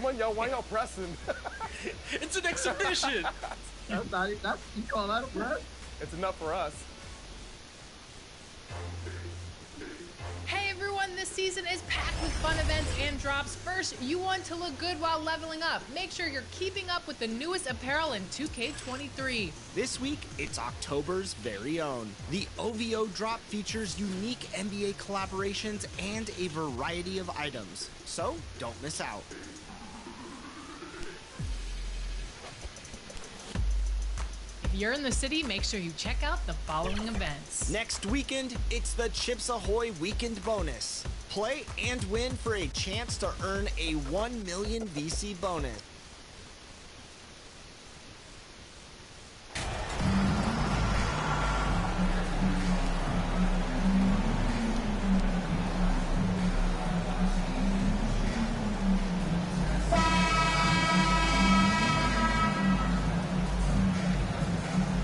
Come on, y'all. Why y'all pressing? It's an exhibition. You call that a press? It's enough for us. Hey everyone, this season is packed with fun events and drops. First, you want to look good while leveling up. Make sure you're keeping up with the newest apparel in 2K23. This week, it's October's very own. The OVO drop features unique NBA collaborations and a variety of items. So, don't miss out. If you're in the city, make sure you check out the following events. Next weekend, it's the Chips Ahoy Weekend Bonus. Play and win for a chance to earn a 1 million VC bonus.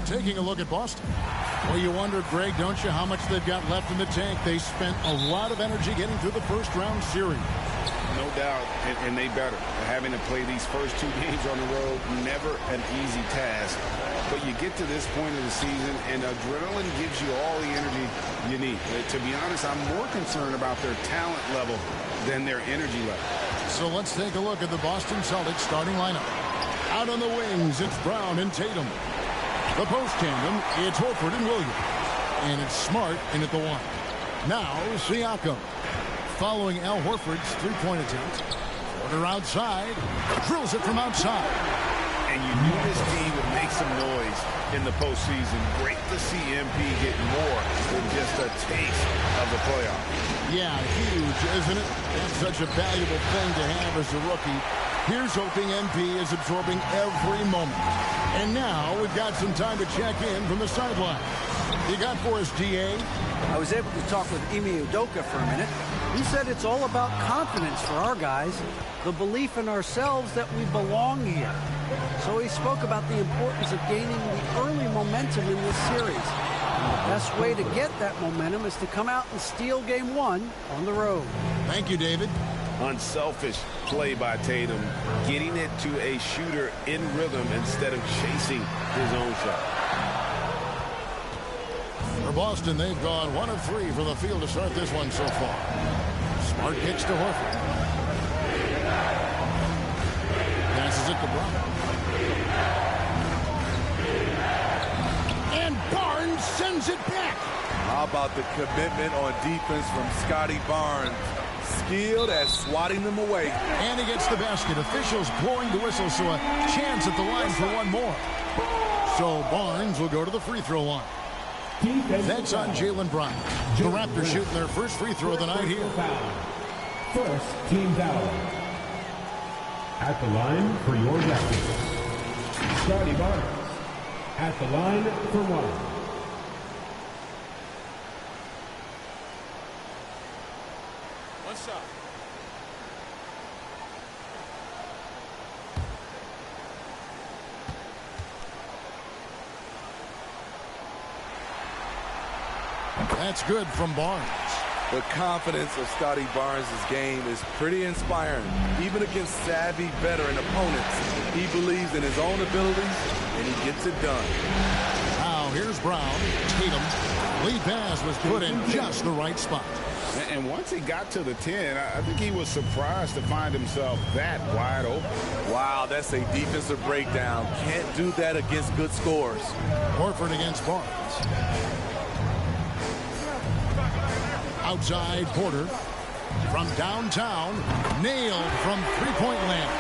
Taking a look at Boston. Well, you wonder, Greg, don't you, how much they've got left in the tank? They spent a lot of energy getting through the first-round series. No doubt, and they better. Having to play these first 2 games on the road, never an easy task. But you get to this point of the season, and adrenaline gives you all the energy you need. To be honest, I'm more concerned about their talent level than their energy level. So let's take a look at the Boston Celtics starting lineup. Out on the wings, it's Brown and Tatum. The post tandem, it's Horford and Williams. And it's Smart in at the 1. Now, Siakam. Following Al Horford's three-point attempt. Porter outside. Drills it from outside. And you knew this team would make some noise in the postseason. Great to see MP get more than just a taste of the playoffs. Yeah, huge, isn't it? That's such a valuable thing to have as a rookie. Here's hoping MP is absorbing every moment. And now we've got some time to check in from the sideline. You got for us, DA? I was able to talk with Ime Udoka for a minute. He said it's all about confidence for our guys, the belief in ourselves that we belong here. So he spoke about the importance of gaining the early momentum in this series. And the best way to get that momentum is to come out and steal game 1 on the road. Thank you, David. Unselfish play by Tatum, getting it to a shooter in rhythm instead of chasing his own shot. For Boston, they've gone 1 of 3 from the field to start this one so far. Smart kicks to Horford. Passes it to Brown. And Barnes sends it back. How about the commitment on defense from Scotty Barnes? Skilled at swatting them away. And he gets the basket. Officials blowing the whistle, so a chance at the line for one more. So Barnes will go to the free throw line. That's on Jaylen Brown. The Raptors shooting their first free throw of the night here. First team foul. At the line for your Raptors, Scotty Barnes. At the line for 1. What's up? That's good from Barnes. The confidence of Scotty Barnes' game is pretty inspiring. Even against savvy veteran opponents, he believes in his own abilities, and he gets it done. Now here's Brown. Tatum. Lead pass was put in just the right spot. And once he got to the 10, I think he was surprised to find himself that wide open. Wow, that's a defensive breakdown. Can't do that against good scores. Horford against Barnes. Outside Porter. From downtown. Nailed from three-point land.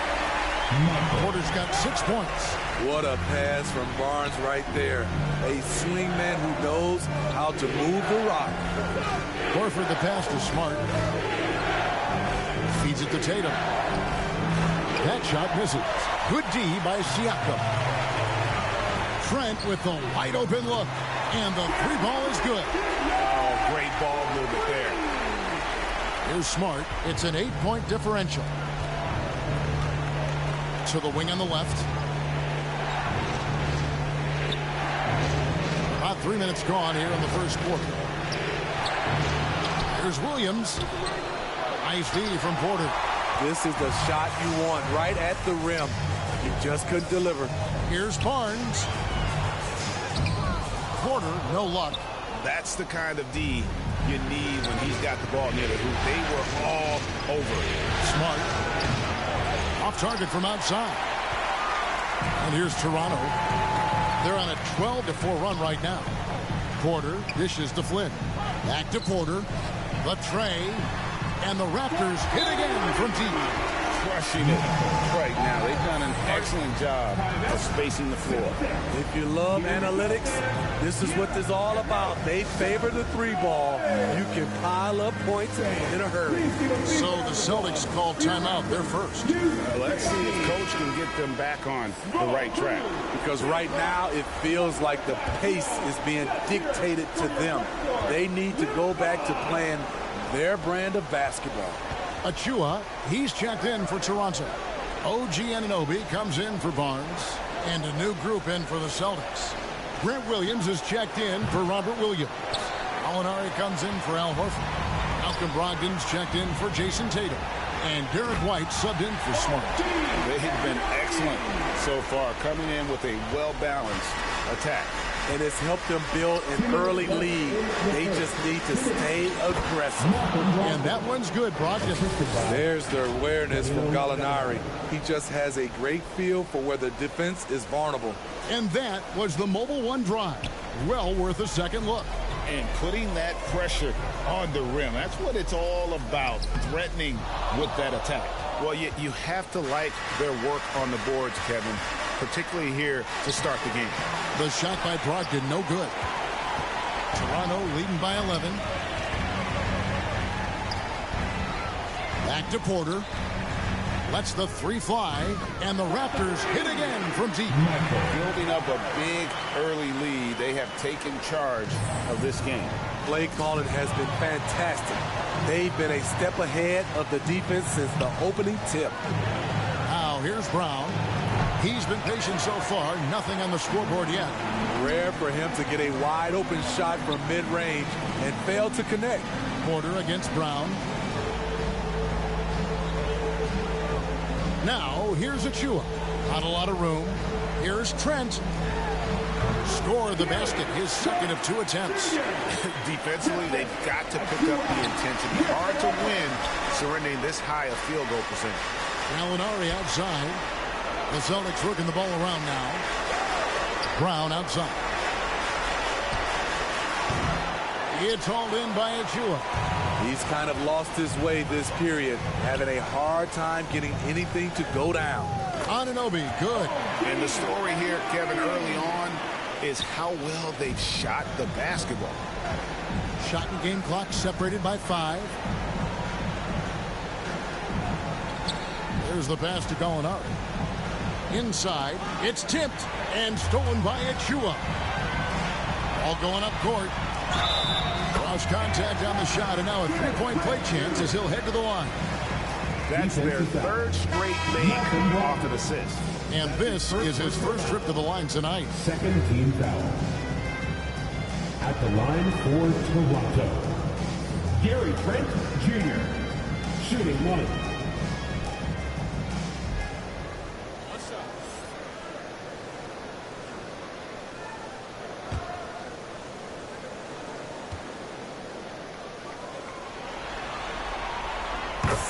Porter's got 6 points. What a pass from Barnes right there. A swingman who knows how to move the rock. Horford the pass to Smart. Feeds it to Tatum. That shot misses. Good D by Siakam. Trent with the wide open look. And the three ball is good. Oh, great ball movement there. Here's Smart. It's an 8-point differential. To the wing on the left. About 3 minutes gone here in the first quarter. Here's Williams. Nice D from Porter. This is the shot you want, right at the rim. He just couldn't deliver. Here's Barnes. Porter, no luck. That's the kind of D you need when he's got the ball near the hoop. They were all over it. Smart. Off target from outside. And here's Toronto. They're on a 12-4 run right now. Porter dishes to Flynn. Back to Porter. The tray. And the Raptors hit again from deep. Crushing it right now. They've done an excellent job of spacing the floor. If you love analytics, this is what this is all about. They favor the three ball. You can pile up points in a hurry. So the Celtics call timeout. They're first. Let's see if Coach can get them back on the right track. Because right now it feels like the pace is being dictated to them. They need to go back to playing their brand of basketball. Achua, he's checked in for Toronto. OG Anunoby comes in for Barnes. And a new group in for the Celtics. Grant Williams is checked in for Robert Williams. Gallinari comes in for Al Horford. Malcolm Brogdon's checked in for Jason Tatum. And Derek White subbed in for Smart. They've been excellent so far, coming in with a well-balanced attack. And it's helped them build an early lead. They just need to stay aggressive. And that one's good, Brogdon. There's the awareness from Gallinari. He just has a great feel for where the defense is vulnerable. And that was the Mobile One drive. Well worth a second look. And putting that pressure on the rim. That's what it's all about, threatening with that attack. Well, you have to like their work on the boards, Kevin, particularly here to start the game. The shot by Brogdon, no good. Toronto leading by 11. Back to Porter. Lets the three fly, and the Raptors hit again from deep. Building up a big early lead, they have taken charge of this game. Play calling has been fantastic. They've been a step ahead of the defense since the opening tip. Now here's Brown. He's been patient so far, nothing on the scoreboard yet. Rare for him to get a wide open shot from mid-range and fail to connect. Porter against Brown. Now, here's Achua. Not a lot of room. Here's Trent. Score the basket, his second of 2 attempts. Defensively, they've got to pick up the intensity. Hard to win surrendering this high a field goal percentage. Gallinari outside. The Celtics working the ball around now. Brown outside. It's hauled in by Achua. He's kind of lost his way this period, having a hard time getting anything to go down. Anunoby, good. And the story here, Kevin, early on is how well they've shot the basketball. Shot and game clock separated by 5. There's the pass to Gallinari. Inside, it's tipped and stolen by Achua. All going up court. Cross contact on the shot, and now a three-point play chance as he'll head to the line. That's their third straight make off an assist. And this is his first trip to the line tonight. Second team foul. At the line for Toronto, Gary Trent Jr. Shooting 1.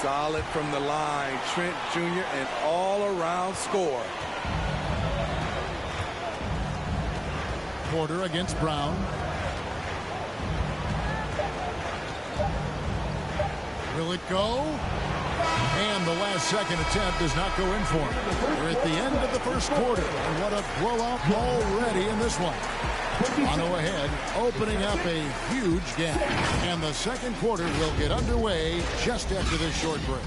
Solid from the line. Trent Jr. an all-around score. Porter against Brown. Will it go? And the last second attempt does not go in for him. We're at the end of the first quarter. And what a blowout already in this one. Toronto ahead, opening up a huge gap. And the second quarter will get underway just after this short break.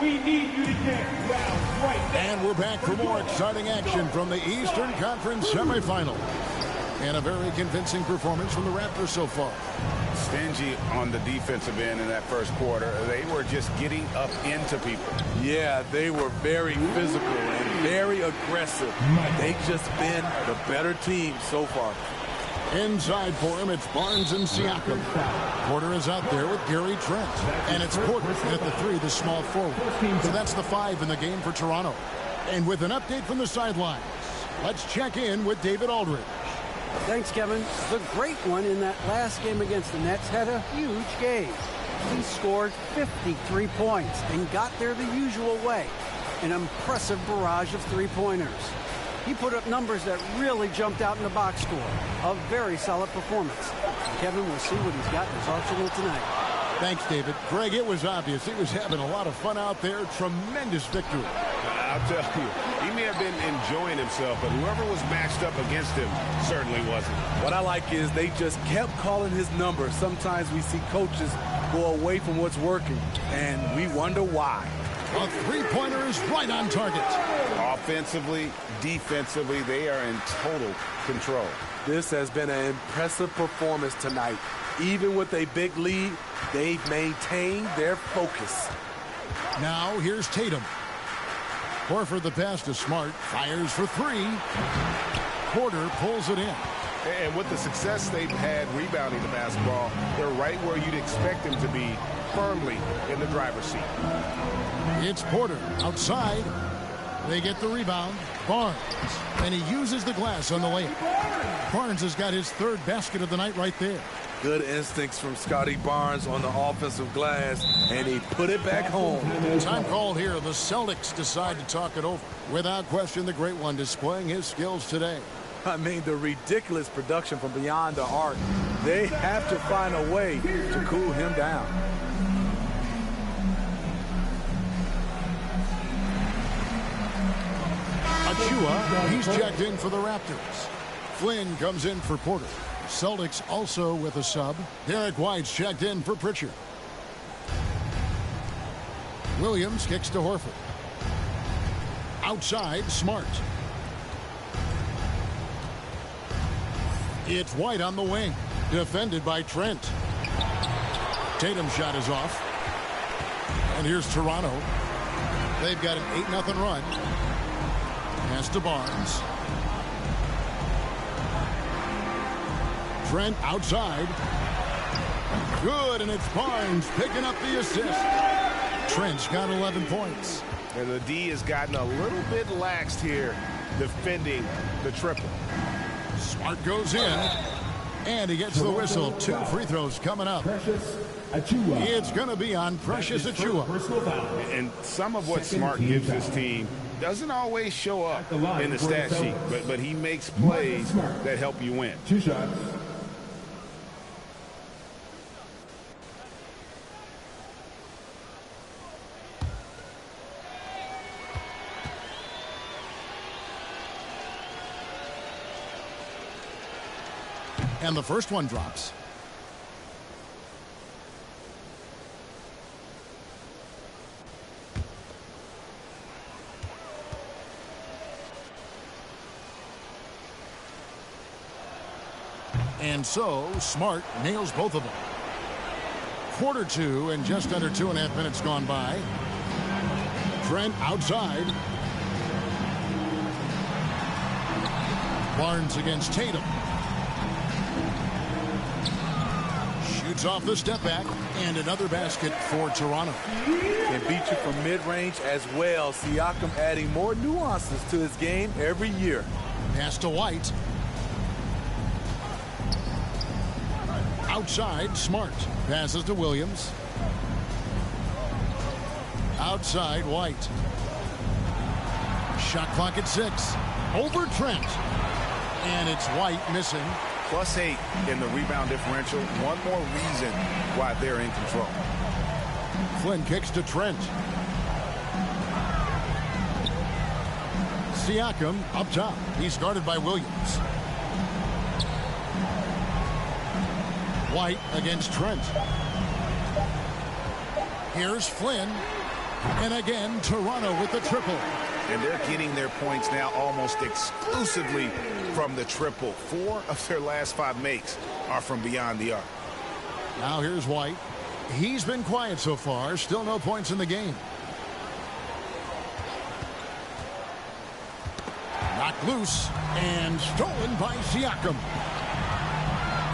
We need you to get down right now. And we're back for more exciting action from the Eastern Conference semifinal. And a very convincing performance from the Raptors so far. stingy on the defensive end in that first quarter. They were just getting up into people. Yeah, they were very physical and very aggressive. They've just been the better team so far. Inside for him, it's Barnes and Siakam. Porter is out there with Gary Trent. And it's Porter at the 3, the small forward. So that's the 5 in the game for Toronto. And with an update from the sidelines, let's check in with David Aldridge. Thanks, Kevin. The great one in that last game against the Nets had a huge game. He scored 53 points and got there the usual way. An impressive barrage of three-pointers. He put up numbers that really jumped out in the box score. A very solid performance. Kevin will see what he's got in his arsenal tonight. Thanks, David. Greg, it was obvious. He was having a lot of fun out there. Tremendous victory. I'll tell you, he may have been enjoying himself, but whoever was matched up against him certainly wasn't. What I like is they just kept calling his number. Sometimes we see coaches go away from what's working, and we wonder why. A three-pointer is right on target. Offensively, defensively, they are in total control. This has been an impressive performance tonight. Even with a big lead, they've maintained their focus. Now here's Tatum. Horford the pass to Smart. Fires for 3. Porter pulls it in. And with the success they've had rebounding the basketball, they're right where you'd expect them to be, firmly in the driver's seat. It's Porter outside. They get the rebound. Barnes. And he uses the glass on the layup. Barnes has got his 3rd basket of the night right there. Good instincts from Scotty Barnes on the offensive glass, and he put it back home. Time called here. The Celtics decide to talk it over. Without question, the great one displaying his skills today. I mean, the ridiculous production from beyond the arc. They have to find a way to cool him down. Achua, he's checked in for the Raptors. Flynn comes in for Porter. Celtics also with a sub. Derek White's checked in for Pritchard. Williams kicks to Horford. Outside, Smart. It's White on the wing. Defended by Trent. Tatum's shot is off. And here's Toronto. They've got an 8-0 run. Pass to Barnes. Trent outside. Good, and it's Barnes picking up the assist. Trent's got 11 points. And the D has gotten a little bit laxed here defending the triple. Smart goes in, and he gets the whistle. 2 free throws coming up. It's going to be on Precious Achua. And some of what Smart gives his team doesn't always show up in the stat sheet, but he makes plays that help you win. 2 shots. And the first one drops. And so, Smart nails both of them. Quarter 2 and just under 2.5 minutes gone by. Trent outside. Barnes against Tatum. Shoots off the step back, and another basket for Toronto. Can beat you from mid-range as well. Siakam adding more nuances to his game every year. Pass to White. Outside, Smart. Passes to Williams. Outside, White. Shot clock at 6. Over Trent. And it's White missing. +8 in the rebound differential. One more reason why they're in control. Flynn kicks to Trent. Siakam up top. He's guarded by Williams. White against Trent. Here's Flynn. And again, Toronto with the triple. And they're getting their points now almost exclusively from the triple. 4 of their last 5 makes are from beyond the arc. Now here's White. He's been quiet so far. Still no points in the game. Knocked loose and stolen by Siakam.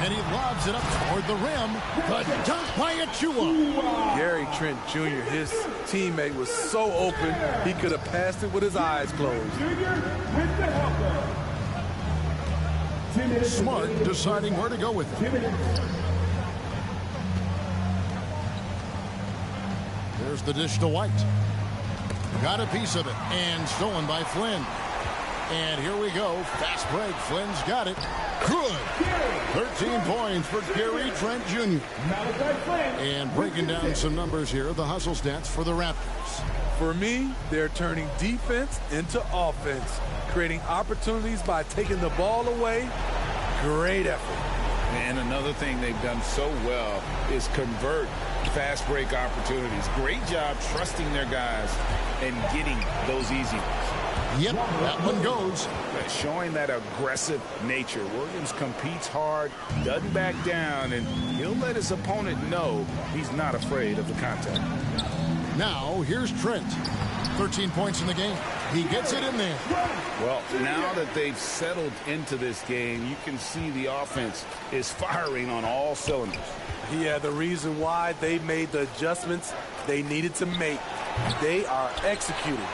And he lobs it up toward the rim. The dunk by Achua. Gary Trent Jr., his teammate, was so open, he could have passed it with his eyes closed. Smart deciding where to go with it. There's the dish to White. Got a piece of it and stolen by Flynn. And here we go. Fast break. Flynn's got it. Good. 13 points for Gary Trent Jr. And breaking down some numbers here, the hustle stats for the Raptors. For me, they're turning defense into offense, creating opportunities by taking the ball away. Great effort. And another thing they've done so well is convert fast break opportunities. Great job trusting their guys and getting those easy ones. Yep, that one goes. Showing that aggressive nature. Williams competes hard, doesn't back down, and he'll let his opponent know he's not afraid of the contact. Now, here's Trent. 13 points in the game. He gets it in there. Well, now that they've settled into this game, you can see the offense is firing on all cylinders. Yeah, the reason why they made the adjustments they needed to make. They are executing.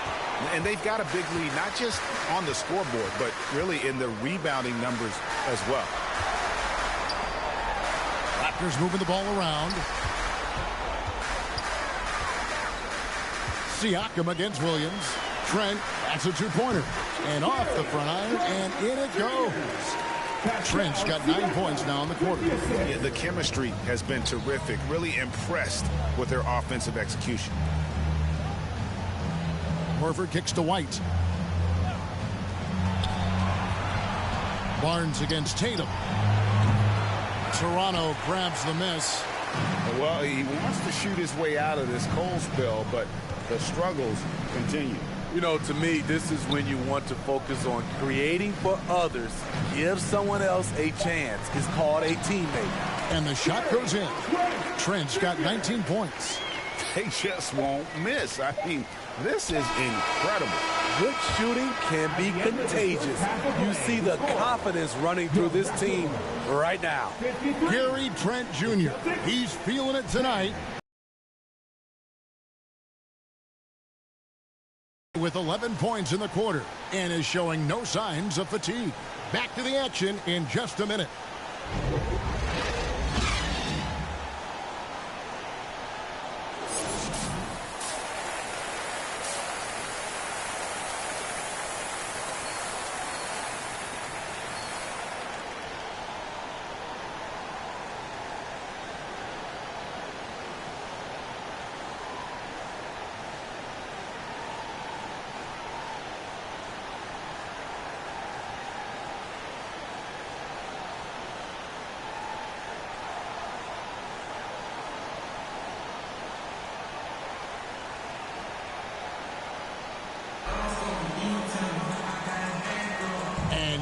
And they've got a big lead, not just on the scoreboard, but really in the rebounding numbers as well. Raptors moving the ball around. Siakam against Williams. Trent, that's a two-pointer. And off the front iron, and in it goes. Trent's got 9 points now in the quarter. Yeah, the chemistry has been terrific. Really impressed with their offensive execution. Horford kicks to White. Barnes against Tatum. Toronto grabs the miss. Well, he wants to shoot his way out of this cold spell, but the struggles continue. You know, to me, this is when you want to focus on creating for others. Give someone else a chance. It's called a teammate. And the shot goes in. Trent's got 19 points. They just won't miss. I mean, this is incredible. Good shooting can be contagious. You see the confidence running through this team right now. Gary Trent Jr., he's feeling it tonight. With 11 points in the quarter and is showing no signs of fatigue. Back to the action in just a minute.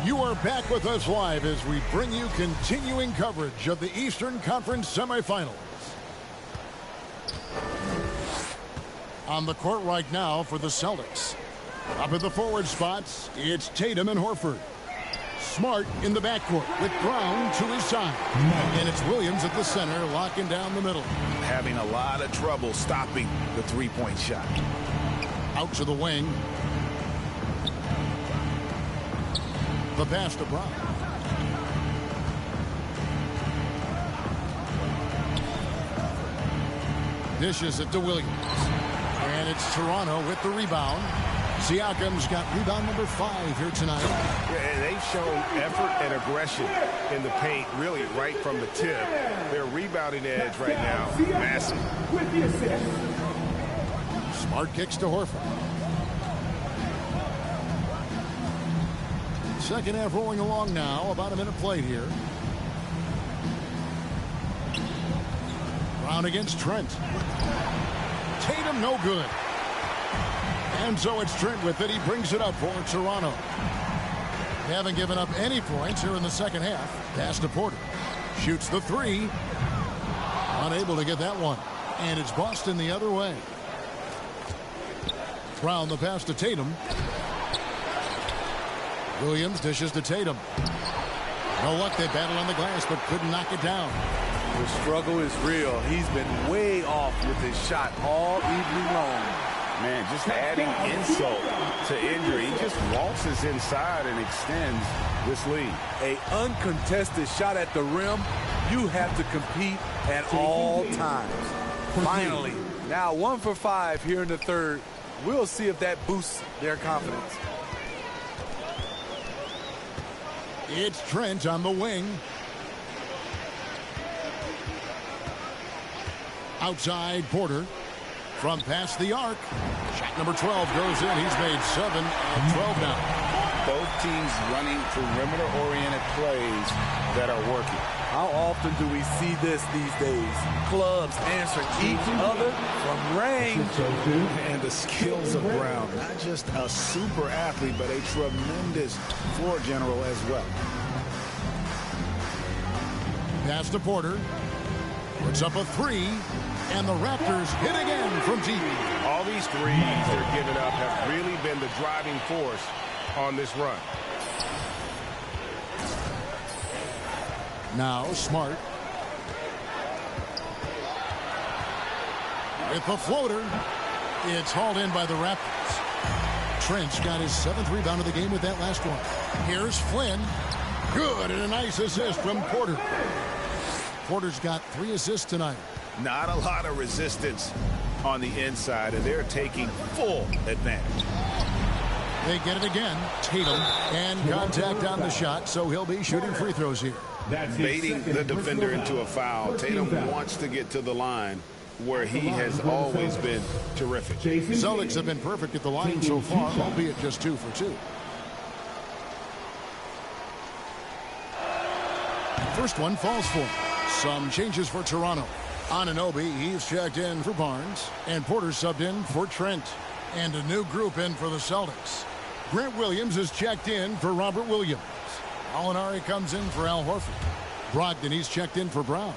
You are back with us live as we bring you continuing coverage of the Eastern Conference semifinals. On the court right now for the Celtics. Up at the forward spots, it's Tatum and Horford. Smart in the backcourt with Brown to his side. And it's Williams at the center, locking down the middle. Having a lot of trouble stopping the three-point shot. Out to the wing. The pass to Brown. Dishes it to Williams. And it's Toronto with the rebound. Siakam's got rebound number 5 here tonight. Yeah, and they've shown effort and aggression in the paint, really right from the tip. Their rebounding edge right now, massive. Smart kicks to Horford. Second half rolling along now. About a minute played here. Brown against Trent. Tatum no good. And so it's Trent with it. He brings it up for Toronto. They haven't given up any points here in the second half. Pass to Porter. Shoots the 3. unable to get that one. And it's Boston the other way. Brown the pass to Tatum. Williams dishes to Tatum. No luck. They battled on the glass but couldn't knock it down. The struggle is real. He's been way off with his shot all evening long. Man, just adding insult to injury. He just waltzes inside and extends this lead. A uncontested shot at the rim. You have to compete at all times. Finally, now 1 for 5 here in the third. We'll see if that boosts their confidence. It's Trent on the wing. Outside Porter. From past the arc. Shot number 12 goes in. He's made 7 of 12 now. Both teams running perimeter-oriented plays that are working. How often do we see this these days? Clubs answering each other from range. And the skills of Brown. Not just a super athlete, but a tremendous floor general as well. Pass to Porter. Puts up a 3. And the Raptors hit again from deep. All these threes they're giving up have really been the driving force on this run. Now Smart. With the floater. It's hauled in by the Raptors. Trent's got his 7th rebound of the game with that last one. Here's Flynn. Good, and a nice assist from Porter. Porter's got 3 assists tonight. Not a lot of resistance on the inside, and they're taking full advantage. They get it again. Tatum, and contact on the shot, so he'll be shooting free throws here. Baiting the defender into a foul. Tatum wants to get to the line where he has always been terrific. Celtics have been perfect at the line so far, albeit just 2 for 2. First one falls for him. Some changes for Toronto. Anunoby, he's checked in for Barnes, and Porter subbed in for Trent. And a new group in for the Celtics. Grant Williams is checked in for Robert Williams. Alinari comes in for Al Horford. Brogdon, he's checked in for Brown.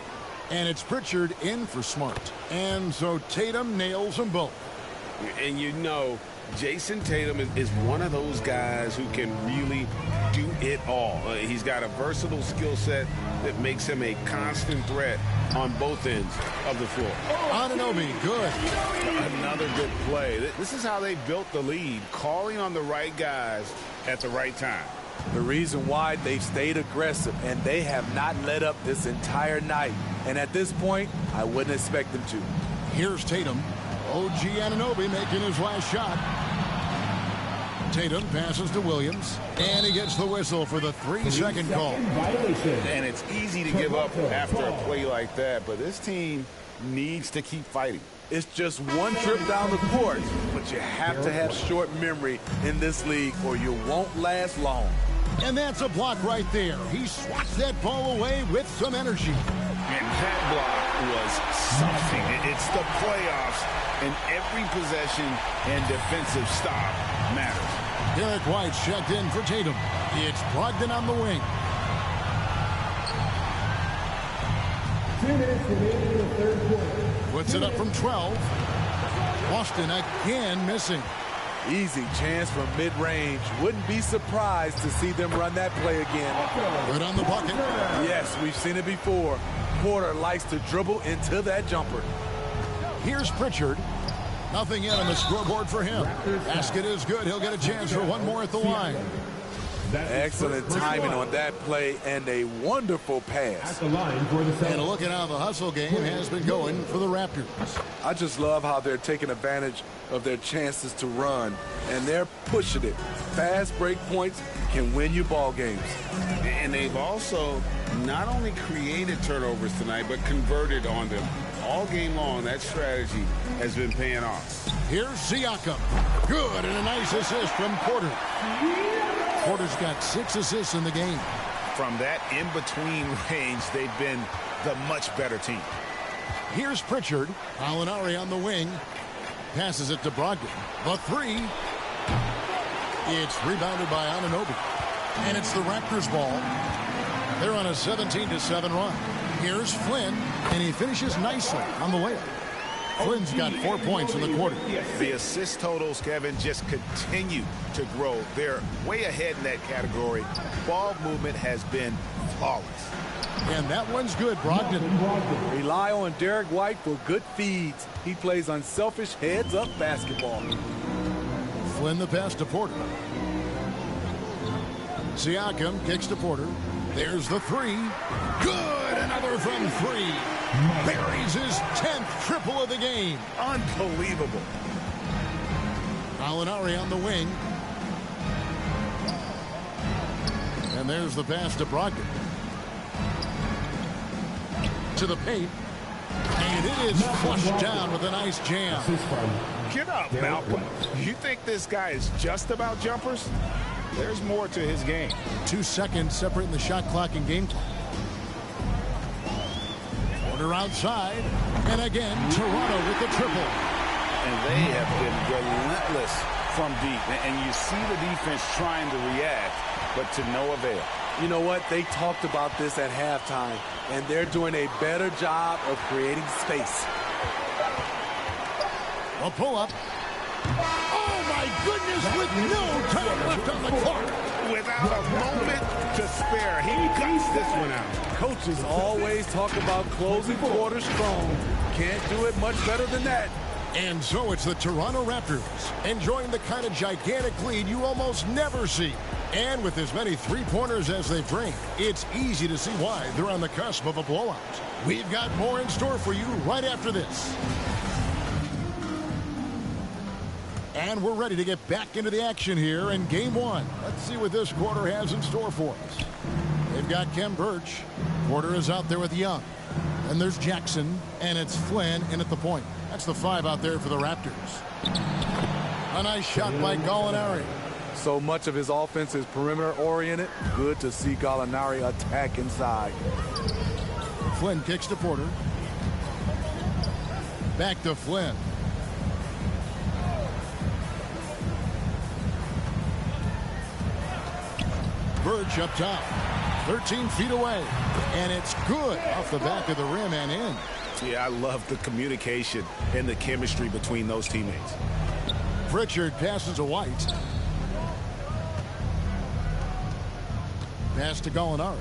And it's Pritchard in for Smart. And so Tatum nails them both. And you know, Jason Tatum is one of those guys who can really do it all. He's got a versatile skill set that makes him a constant threat on both ends of the floor. Anunoby, good. Another good play. This is how they built the lead, calling on the right guys at the right time. The reason why they've stayed aggressive, and they have not let up this entire night. And at this point, I wouldn't expect them to. Here's Tatum. OG Anunoby making his last shot. Tatum passes to Williams, and he gets the whistle for the 3-second call. And it's easy to give up after a play like that, but this team needs to keep fighting. It's just one trip down the court, but you have to have short memory in this league or you won't last long. And that's a block right there. He swats that ball away with some energy. And that block was something. It's the playoffs, and every possession and defensive stop matters. Derek White checked in for Tatum. It's Brogdon on the wing. 2 minutes remaining in the third quarter. Puts it up from 12. Boston again missing. Easy chance from mid-range. Wouldn't be surprised to see them run that play again. Good on the bucket. Yes, we've seen it before. Porter likes to dribble into that jumper. Here's Pritchard. Nothing yet on the scoreboard for him. Basket is good. He'll get a chance for one more at the line. Excellent timing on that play and a wonderful pass. And look at how the hustle game has been going for the Raptors. I just love how they're taking advantage of their chances to run, and they're pushing it. Fast break points can win you ball games. And they've also not only created turnovers tonight, but converted on them. All game long, that strategy has been paying off. Here's Siakam. Good, and a nice assist from Porter. Porter's got 6 assists in the game. From that in-between range, they've been the much better team. Here's Pritchard. Alinari on the wing. Passes it to Brogdon. The 3. It's rebounded by Anunoby. And it's the Raptors' ball. They're on a 17-7 run. Here's Flynn, and he finishes nicely on the layup. Flynn's got 4 points in the quarter. The assist totals, Kevin, just continue to grow. They're way ahead in that category. Ball movement has been flawless. And that one's good, Brogdon. Rely on Derek White for good feeds. He plays unselfish heads-up basketball. Flynn the pass to Porter. Siakam kicks to Porter. There's the three. Good! Another from three. Buries his 10th triple of the game. Unbelievable. Gallinari on the wing. And there's the pass to Brogdon. To the paint. And it is flushed down with a nice jam. Get up, Malcolm. You think this guy is just about jumpers? There's more to his game. 2 seconds separating the shot clock and game clock. Porter outside. And again, Toronto with the triple. And they have been relentless from deep. And you see the defense trying to react, but to no avail. You know what? They talked about this at halftime, and they're doing a better job of creating space. A pull-up. Oh, my goodness, with no time left on the clock. Without a moment to spare, he guts this one out. Coaches always talk about closing quarters strong. Can't do it much better than that. And so it's the Toronto Raptors enjoying the kind of gigantic lead you almost never see. And with as many three-pointers as they've drained, it's easy to see why they're on the cusp of a blowout. We've got more in store for you right after this. And we're ready to get back into the action here in Game 1. Let's see what this quarter has in store for us. They've got Khem Birch. Porter is out there with Young. And there's Jackson, and it's Flynn in at the point. That's the 5 out there for the Raptors. A nice shot by Gallinari. So much of his offense is perimeter-oriented. Good to see Gallinari attack inside. Flynn kicks to Porter. Back to Flynn. Birch up top. 13 feet away. And it's good off the back of the rim and in. Yeah, I love the communication and the chemistry between those teammates. Pritchard passes to White. Pass to Gallinari.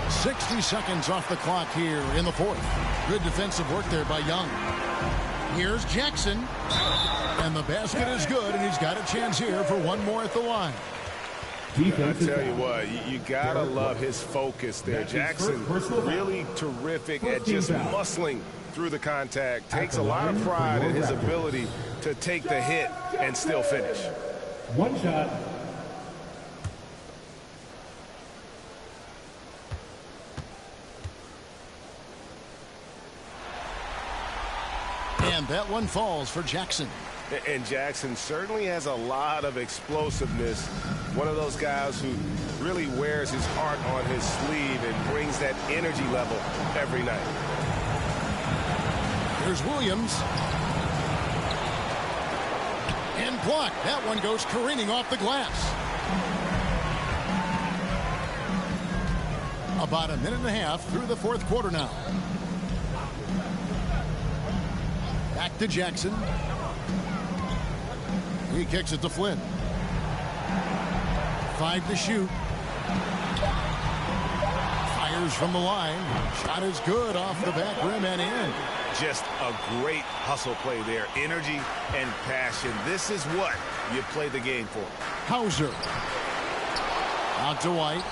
"60 seconds off the clock here in the fourth. Good defensive work there by Young. Here's Jackson. And the basket is good, and he's got a chance here for one more at the line. I tell you what, you gotta love his focus there. Jackson really terrific at just muscling through the contact. Takes a lot of pride in his ability to take the hit and still finish. One shot. And that one falls for Jackson. And Jackson certainly has a lot of explosiveness. One of those guys who really wears his heart on his sleeve and brings that energy level every night. Here's Williams. And blocked. That one goes careening off the glass. About a minute and a half through the fourth quarter now. Back to Jackson. He kicks it to Flynn. 5 to shoot. Fires from the line. Shot is good off the back rim and in. Just a great hustle play there. Energy and passion. This is what you play the game for. Hauser. Out to White.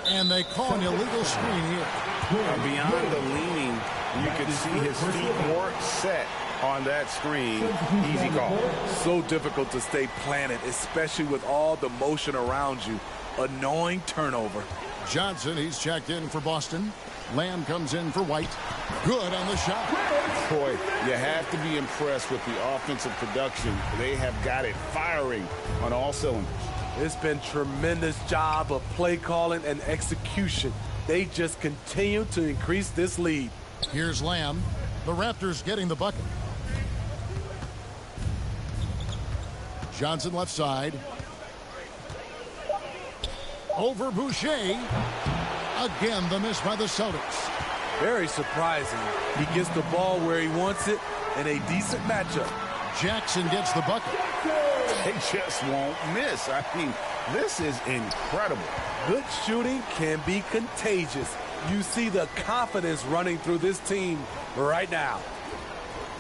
And they call an illegal screen here. Beyond the leaning, you could see his feet more set on that screen. Easy call. So difficult to stay planted, especially with all the motion around you. Annoying turnover. Johnson, he's checked in for Boston. Lamb comes in for White. Good on the shot. Boy, you have to be impressed with the offensive production. They have got it firing on all cylinders. It's been tremendous job of play calling and execution. They just continue to increase this lead. Here's Lamb. The Raptors getting the bucket. Johnson left side. Over Boucher. Again, the miss by the Celtics. Very surprising. He gets the ball where he wants it in a decent matchup. Jackson gets the bucket. They just won't miss. I mean, this is incredible. Good shooting can be contagious. You see the confidence running through this team right now.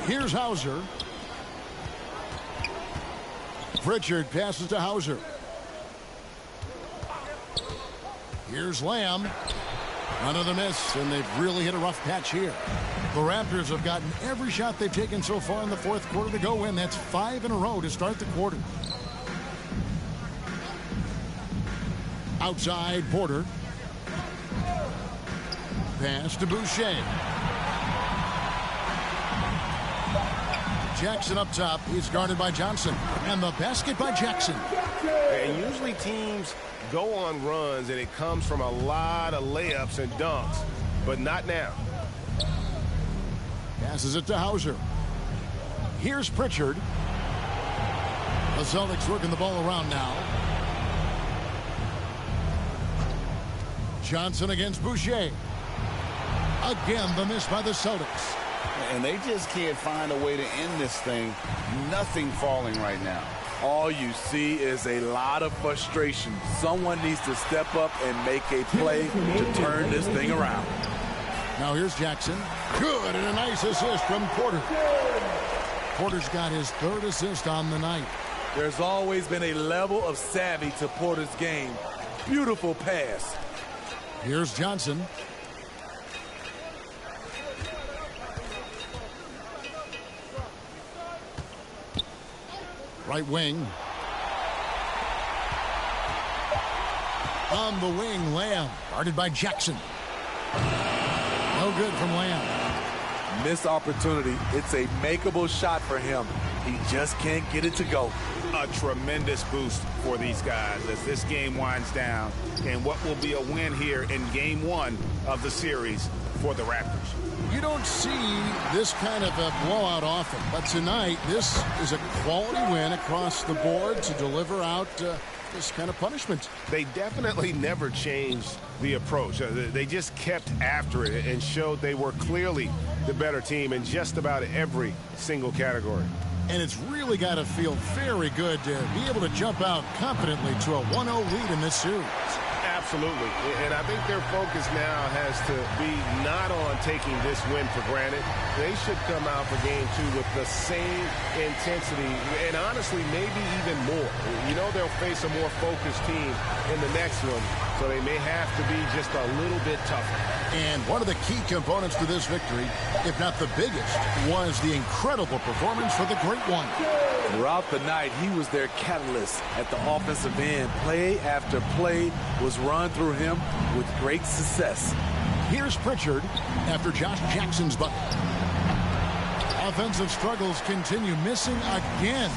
Here's Hauser. Pritchard passes to Hauser. Here's Lamb. Another miss, and they've really hit a rough patch here. The Raptors have gotten every shot they've taken so far in the fourth quarter to go in. That's 5 in a row to start the quarter. Outside, Porter. Pass to Boucher. Jackson up top. He's guarded by Johnson. And the basket by Jackson. And usually teams go on runs, and it comes from a lot of layups and dunks. But not now. Passes it to Hauser. Here's Pritchard. The Celtics working the ball around now. Johnson against Boucher. Again, the miss by the Celtics. And they just can't find a way to end this thing. Nothing falling right now. All you see is a lot of frustration. Someone needs to step up and make a play to turn this thing around. Now here's Jackson. Good, and a nice assist from Porter. Porter's got his 3rd assist on the night. There's always been a level of savvy to Porter's game. Beautiful pass. Here's Johnson. Right wing. On the wing, Lamb. Guarded by Jackson. No good from Lamb. Missed opportunity. It's a makeable shot for him. He just can't get it to go. A tremendous boost for these guys as this game winds down. And what will be a win here in game 1 of the series for the Raptors. You don't see this kind of a blowout often, but tonight this is a quality win across the board to deliver out this kind of punishment. They definitely never changed the approach. They just kept after it and showed they were clearly the better team in just about every single category. And it's really got to feel very good to be able to jump out confidently to a 1-0 lead in this series. Absolutely. And I think their focus now has to be not on taking this win for granted. They should come out for game 2 with the same intensity and honestly maybe even more. You know they'll face a more focused team in the next one, so they may have to be just a little bit tougher. And one of the key components to this victory, if not the biggest, was the incredible performance for the Great One. Throughout the night, he was their catalyst at the offensive end. Play after play was run through him with great success. Here's Pritchard after Josh Jackson's bucket. Offensive struggles continue, missing again.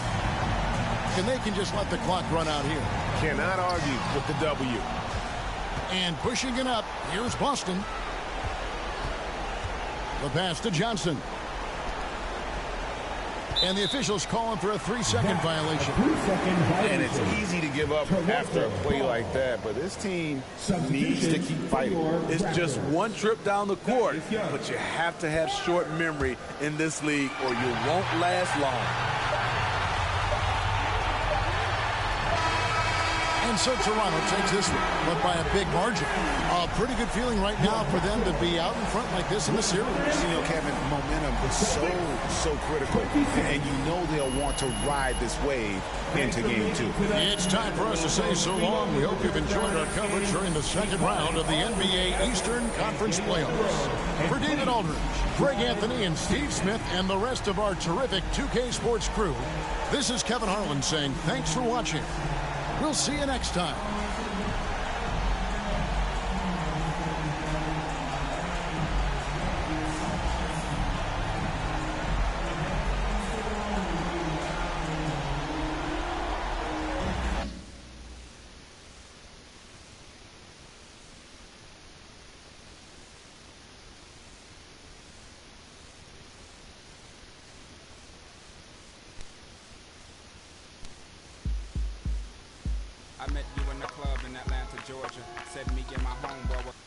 And they can just let the clock run out here. Cannot argue with the W. And pushing it up, here's Boston. The pass to Johnson. And the officials calling for a 3-second violation. And it's easy to give up after a play like that, but this team needs to keep fighting. It's just one trip down the court, but you have to have short memory in this league or you won't last long. And so Toronto takes this one, but by a big margin. A pretty good feeling right now for them to be out in front like this in the series. You know, Kevin, momentum is so critical, and you know they'll want to ride this wave into game 2. It's time for us to say so long. We hope you've enjoyed our coverage during the second round of the NBA Eastern Conference Playoffs. For David Aldridge, Greg Anthony, and Steve Smith, and the rest of our terrific 2K Sports crew, this is Kevin Harlan saying thanks for watching. We'll see you next time. met you in the club in Atlanta, Georgia. Said me and my homeboy were